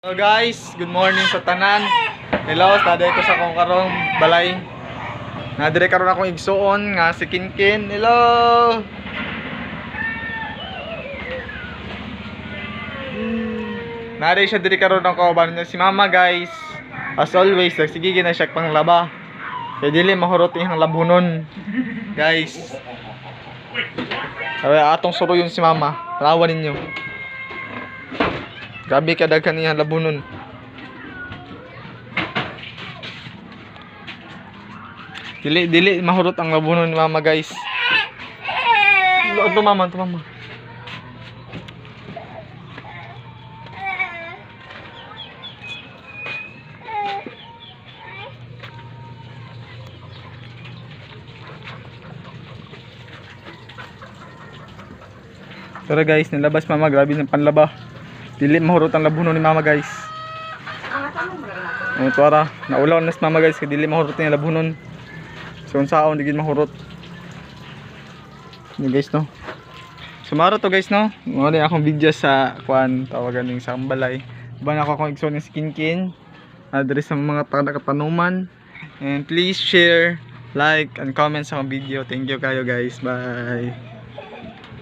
Hello guys, good morning sa tanan. Hello, taday ko sa akong karong balay. Nadire karon akong igsuon nga si Kinkin. Hello. Nari siya dire karon ang kauban niya si Mama guys. As always, nagsigigin na siya panglaba. Kaya dili mahurot yung labunon. Guys. Kaya atong suruyon si Mama. Tanawan ninyo. Grabe ka daghan niya labunon. Dili mahurot ang labunon ni Mama guys. Ito Mama, ito Mama. Tara guys, nilabas Mama, grabe ng panlaba. Dili mahurot ang labunon ni Mama guys. Tara, naulaw na si Mama guys, kaya dili mahurot yung labunon. So unsaon digid mahurot. Ni guys no. Sumaro to guys no. Mo ni akong video sa kuan tawagan ning sa balay. Ban ako akong igsoon ni Kinkin. Address sa mga taga-Panuman. And please share, like and comment sa video. Thank you kayo guys. Bye.